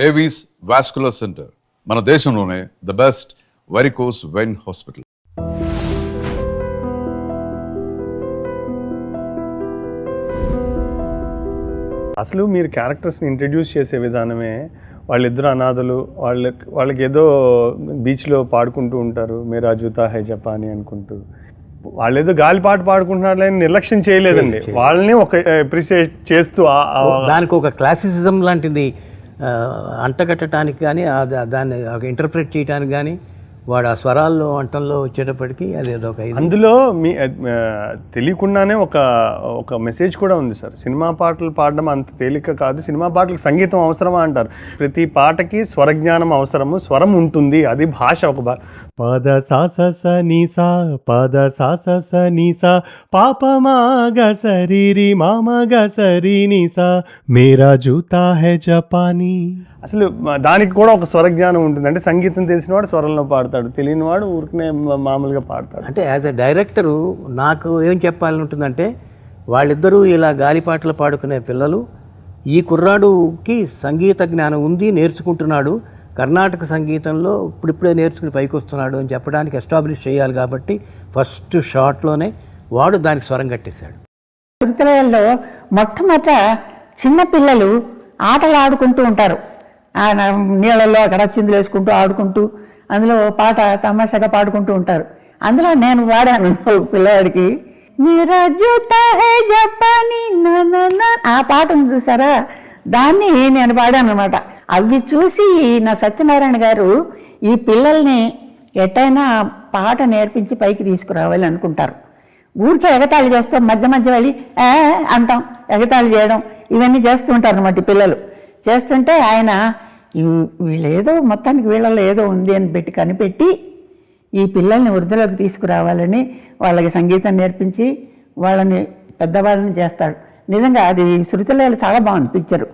Avis vascular centre, మన దేశంలోనే the best varicose vein hospital. అసలు మీరు క్యారెక్టర్స్ని ఇంట్రడ్యూస్ చేసే విధానమే, వాళ్ళిద్దరు అనాథలు, వాళ్ళకి ఏదో బీచ్లో పాడుకుంటూ ఉంటారు, మేరా జూతా హై జపానీ అనుకుంటూ. వాళ్ళు ఏదో గాలిపాట పాడుకుంటున్నారు అని నిర్లక్ష్యం చేయలేదండి, వాళ్ళని ఒక అప్రిషియేట్ చేస్తూ దానికి ఒక క్లాసిసిజం లాంటిది అంటగట్టడానికి కానీ దాన్ని ఇంటర్ప్రిట్ చేయడానికి కానీ వాడు ఆ స్వరాల్లో వంటల్లో వచ్చేటప్పటికి అది ఒక అందులో మీ తెలియకుండానే ఒక మెసేజ్ కూడా ఉంది సార్. సినిమా పాటలు పాడడం అంత తేలిక కాదు, సినిమా పాటలకు సంగీతం అవసరమా అంటారు. ప్రతి పాటకి స్వరజ్ఞానం అవసరము, స్వరం ఉంటుంది, అది భాష. ఒక పద సాస స నీ సా, పద సాస స నీ సా, పాప మాగ సరి మామగ సరి నీ సా, మేరా జూతా హై జపానీ. అసలు దానికి కూడా ఒక స్వరజ్ఞానం ఉంటుంది. అంటే సంగీతం తెలిసినవాడు స్వరంలో పాడతాడు, తెలియని వాడు ఊరికనే మామూలుగా పాడతాడు. అంటే యాజ్ ఎ డైరెక్టరు నాకు ఏం చెప్పాలని ఉంటుందంటే, వాళ్ళిద్దరూ ఇలా గాలిపాటలు పాడుకునే పిల్లలు, ఈ కుర్రాడుకి సంగీత జ్ఞానం ఉంది, నేర్చుకుంటున్నాడు, కర్ణాటక సంగీతంలో ఇప్పుడిప్పుడే నేర్చుకుని పైకి వస్తున్నాడు అని చెప్పడానికి ఎస్టాబ్లిష్ చేయాలి. కాబట్టి ఫస్ట్ షాట్లోనే వాడు దానికి స్వరం కట్టేశాడు. వృత్తిలో మొట్టమొదట చిన్నపిల్లలు ఆటలు ఆడుకుంటూ ఉంటారు, నీళ్ళల్లో అక్కడ చిందులు వేసుకుంటూ ఆడుకుంటూ, అందులో పాట తమాషాగా పాడుకుంటూ ఉంటారు. అందులో నేను పాడాను పిల్లవాడికి, మేరా జూతా హై జపానీ ఆ పాట ఉంది చూసారా, దాన్ని నేను పాడాను అనమాట. అవి చూసి నా సత్యనారాయణ గారు ఈ పిల్లల్ని ఎట్టయినా పాట నేర్పించి పైకి తీసుకురావాలి అనుకుంటారు. ఊరికే ఎగతాళి చేస్తాం, మధ్య మధ్య వెళ్ళి అంటాం, ఎగతాళి చేయడం ఇవన్నీ చేస్తూ ఉంటారు అన్నమాట పిల్లలు. చేస్తుంటే ఆయన వీళ్ళేదో మొత్తానికి వీళ్ళలో ఏదో ఉంది అని కనిపెట్టి ఈ పిల్లల్ని వృద్ధిలోకి తీసుకురావాలని వాళ్ళకి సంగీతం నేర్పించి వాళ్ళని పెద్దవాళ్ళని చేస్తాడు. నిజంగా అది శృతిలయలు చాలా బాగుంది పిక్చరు.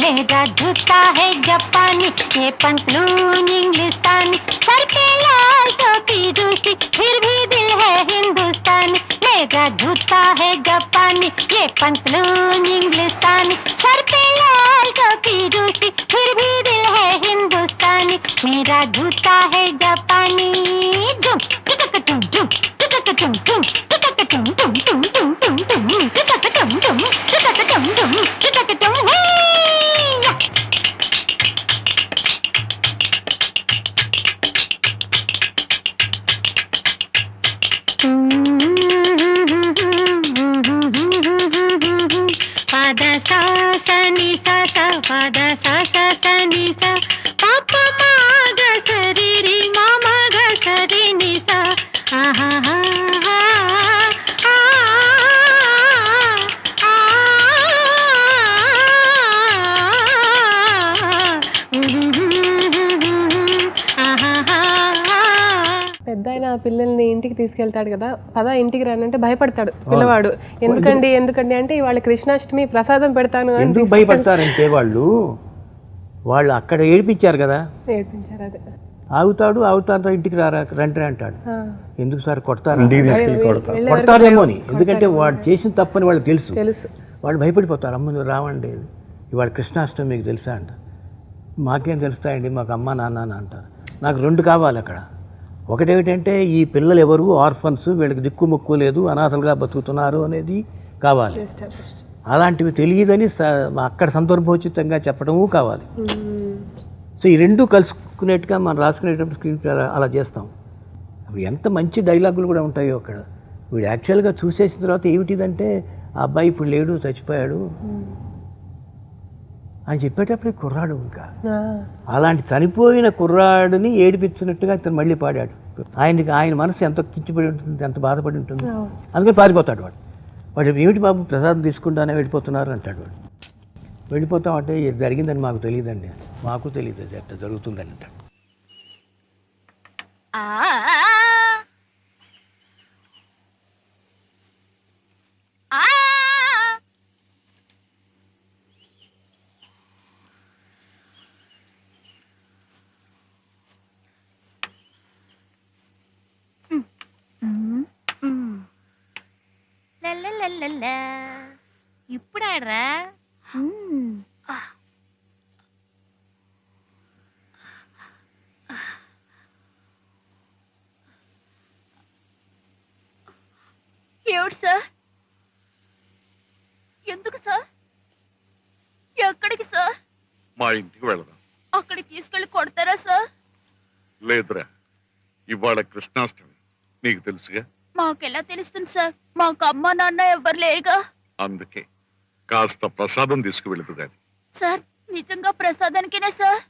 मेरा जूता है जापानी, ये पंतलून इंग्लिस्तानी, सर पे लाल टोपी रूसी, फिर भी दिल है हिंदुस्तानी. मेरा जूता है जापानी, ये पंतलून इंग्लिस्तानी, सर पे लाल टोपी रूसी, फिर भी दिल है हिंदुस्तानी. मेरा जूता है जापानी. जुम टुटक टुम जुम टुटक टुम जुम टुटक टुम जुम टुम टुम टुम टुम टुटक टुम जुम टुटक टुम जुम टुटक टुम. పద సా స ని స స, పద సా స స ని స, పాప మాగ సరి రి మామగ సరి ని స. ఆహా పెద్దాయన పిల్లల్ని ఇంటికి తీసుకెళ్తాడు కదా, పదా ఇంటికి రానంటే భయపడతాడు పిల్లవాడు. ఎందుకండి అంటే ఇవాళ కృష్ణాష్టమి ప్రసాదం పెడతాను. ఎందుకు భయపడతారంటే వాళ్ళు అక్కడ ఏడిపించారు కదా, ఏడిపించారు. అదే ఆగుతాడు ఇంటికి రండి అంటాడు. ఎందుకు సార్ కొడతారేమో అని, ఎందుకంటే వాడు చేసిన తప్పని వాళ్ళకి తెలుసు. వాళ్ళు భయపడిపోతారు. అమ్మ నువ్వు రావండి, ఇవాళ కృష్ణాష్టమి మీకు తెలుసా అంట. మాకేం తెలుస్తాయండి, మాకు అమ్మ నాన్న అంటారు. నాకు రెండు కావాలి అక్కడ. ఒకటేమిటంటే ఈ పిల్లలు ఎవరు ఆర్ఫన్స్, వీళ్ళకి దిక్కు ముక్కు లేదు, అనాథలుగా బతుకుతున్నారు అనేది కావాలి. అలాంటివి తెలియదని అక్కడ సందర్భోచితంగా చెప్పడము కావాలి. సో ఈ రెండు కలుసుకునేట్టుగా మనం రాసుకునేటప్పుడు స్క్రీన్ ప్లే అలా చేస్తాం. అప్పుడు ఎంత మంచి డైలాగులు కూడా ఉంటాయో అక్కడ. వీడు యాక్చువల్గా చూసేసిన తర్వాత ఏమిటిదంటే, ఆ అబ్బాయి ఇప్పుడు లేడు, చచ్చిపోయాడు అని చెప్పేటప్పుడు కుర్రాడు ఇంకా అలాంటి చనిపోయిన కుర్రాడిని ఏడిపించినట్టుగా ఇతను మళ్ళీ పాడాడు. ఆయన మనసు ఎంత కిచ్చిపడి ఉంటుంది, ఎంత బాధపడి ఉంటుంది. అందుకని పారిపోతాడు వాడు ఏమిటి బాబు ప్రసాదం తీసుకుంటానే వెళ్ళిపోతున్నారు అంటాడు. వెళ్ళిపోతాం అంటే ఇది జరిగిందని మాకు తెలియదండి, మాకు తెలియదు అది ఎట్లా జరుగుతుందని అంటాడు. లల్లల్లా. ఇప్పుడు ఆడరా. ఏమిటి సార్? ఎందుకు సార్? ఎక్కడికి సార్? మా ఇంటికి వెళదాం. అక్కడికి తీసుకెళ్లి కొడతారా సార్? లేదురా, ఇవాళ కృష్ణాష్టమి, నీకు తెలుసుగా. మాకెలా తెలుస్తుంది సార్? మాకు అమ్మ నాన్న ఎవ్వరు లేరుగా. అందుకే కాస్త ప్రసాదం తీసుకువెళదు గాని. సార్ నిజంగా ప్రసాదానికేనా సార్?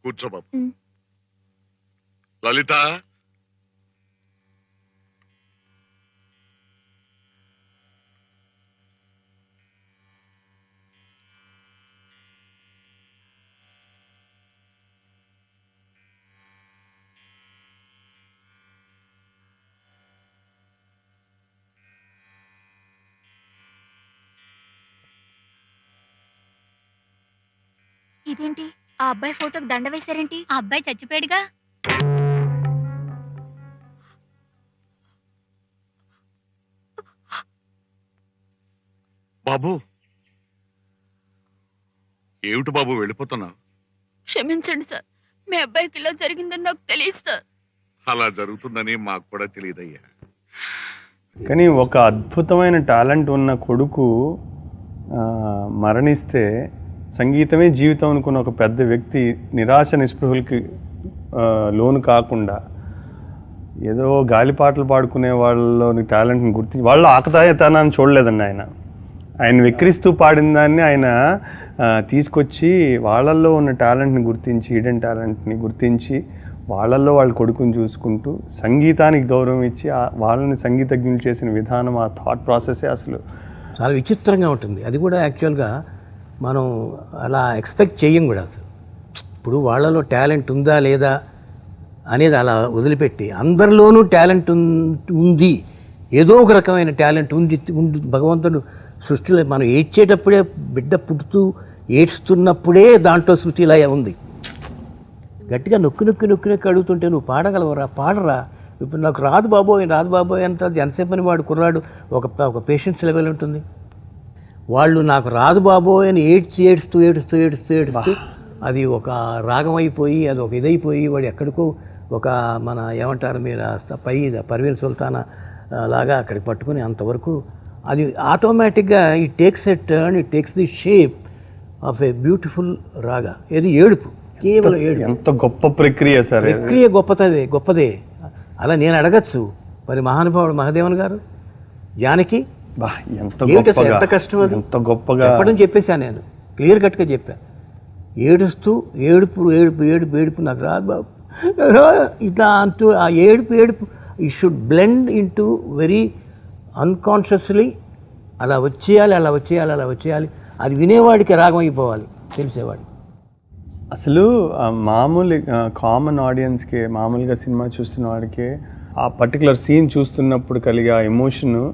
కూర్చో బాబు. లలిత, ఇదేంటి ఆ అబ్బాయి ఫోటోకి దండ వేశారేంటి? ఆ అబ్బాయి చచ్చిపోయాడుగా. బాబు ఏమిటి బాబు వెళ్ళిపోతున్నావు? క్షమించండి సార్, మీ అబ్బాయికి ఇలా జరిగిందని నాకు తెలియదు సార్. అలా జరుగుతుందని మాకు కూడా తెలియదయ్యా. కానీ ఒక అద్భుతమైన టాలెంట్ ఉన్న కొడుకు మరణిస్తే సంగీతమే జీవితం అనుకున్న ఒక పెద్ద వ్యక్తి నిరాశ నిస్పృహలకి లోను కాకుండా ఏదో గాలిపాటలు పాడుకునే వాళ్ళలోని టాలెంట్ని గుర్తించి వాళ్ళు ఆకతాయితనాన్ని చూడలేదండి. ఆయన విక్రిస్తూ పాడిన దాన్ని ఆయన తీసుకొచ్చి వాళ్ళల్లో ఉన్న టాలెంట్ని గుర్తించి, హిడెన్ టాలెంట్ని గుర్తించి వాళ్ళల్లో వాళ్ళ కొడుకుని చూసుకుంటూ సంగీతానికి గౌరవం ఇచ్చి వాళ్ళని సంగీతజ్ఞులు చేసిన విధానం, ఆ థాట్ ప్రాసెసే అసలు చాలా విచిత్రంగా ఉంటుంది. అది కూడా యాక్చువల్గా మనం అలా ఎక్స్పెక్ట్ చేయం కూడా. అసలు ఇప్పుడు వాళ్ళలో టాలెంట్ ఉందా లేదా అనేది అలా వదిలిపెట్టి అందరిలోనూ టాలెంట్ ఉంది, ఏదో ఒక రకమైన టాలెంట్ ఉంది భగవంతుడు సృష్టిలో. మనం ఏడ్చేటప్పుడే, బిడ్డ పుడుతూ ఏడ్చుతున్నప్పుడే దాంట్లో సృష్టి ఇలా ఉంది. గట్టిగా నొక్కి అడుగుతుంటే నువ్వు పాడగలవరా, పాడరా, ఇప్పుడు నాకు రాదు బాబోయ్ అంత ఎంతసేపు అని వాడు కుర్రాడు ఒక పేషెన్స్ లెవెల్ ఉంటుంది. వాళ్ళు నాకు రాదు బాబోయ్ అని ఏడుస్తూ అది ఒక రాగం అయిపోయి, అది ఒక ఇదైపోయి వాడు ఎక్కడికో ఒక మన ఏమంటారు మీరు పర్వీన్ సుల్తానా లాగా అక్కడికి పట్టుకుని అంతవరకు అది ఆటోమేటిక్గా it takes a turn, it takes the shape of a beautiful రాగా. ఏది ఏడుపు, కేవలం ఏడుపు. ఎంత గొప్ప ప్రక్రియ సార్. ప్రక్రియ గొప్పదే. అలా నేను అడగచ్చు మరి మహానుభావుడు మహాదేవన్ గారు జానకి ఎంత కష్టం అది, ఎంత గొప్పగా చెప్పడం చెప్పేశాను నేను, క్లియర్ కట్గా చెప్పా. ఏడుస్తూ ఏడుపు నాకు రాదు బాబు ఇట్లా అంటూ ఆ ఏడుపు ఈ should blend into very unconsciously అలా వచ్చేయాలి. అది వినేవాడికి రాగం అయిపోవాలి, తెలిసేవాడికి. అసలు మామూలు కామన్ ఆడియన్స్కి, మామూలుగా సినిమా చూస్తున్న వాడికి ఆ పర్టికులర్ సీన్ చూస్తున్నప్పుడు కలిగే ఆ ఎమోషను,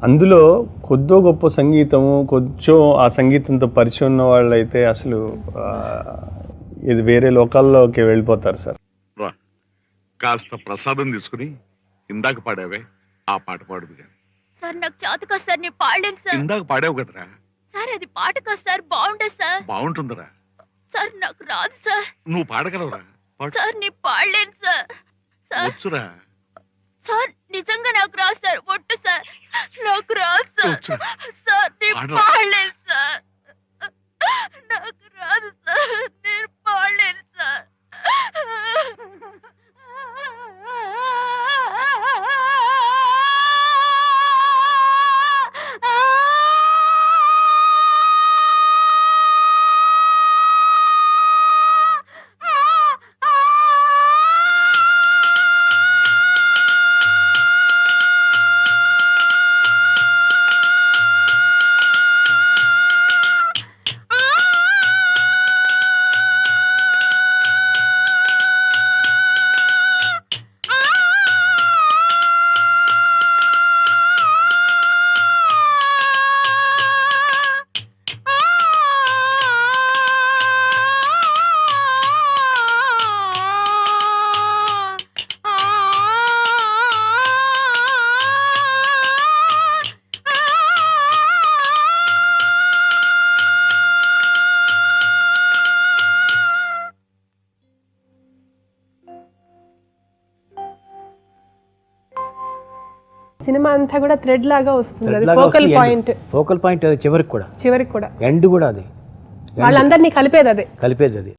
అందులో కొద్దో గొప్ప సంగీతము, కొంచెం ఆ సంగీతంతో పరిచయం ఉన్న వాళ్ళు అయితే అసలు ఇది వేరే లోకాల్లోకి వెళ్ళిపోతారు సార్. కాస్త ప్రసాదం తీసుకుని ఇందాక పాడావే ఆ పాట పాడుదు కానీ. సార్ నాకు చేత కాదు సార్, నేను పాడలేను సార్. ఇందాక పాడావు కదరా. సార్ అది పాట కాదు సార్, బాగుండదు సార్. బాగుంటుందిరా. సార్ నాకు రాదు సార్. నువ్వు పాడగలవురా? సార్ నేను పాడలేను సార్. వచ్చురా. సార్ నిజంగా నాకు రాదు సార్, ఒట్టు సార్, నాకు రాదు సార్. సార్ నేను పాడలేను సార్, నాకు రాదు సార్, నేను పాడలేను సార్. సినిమా అంతా కూడా థ్రెడ్ లాగా వస్తుంది, అది ఫోకల్ పాయింట్. ఫోకల్ పాయింట్ అది చివరికి కూడా, చివరికి కూడా ఎండ్ కూడా అది వాళ్ళందరినీ కలిపేది అదే. కలిపేది అది.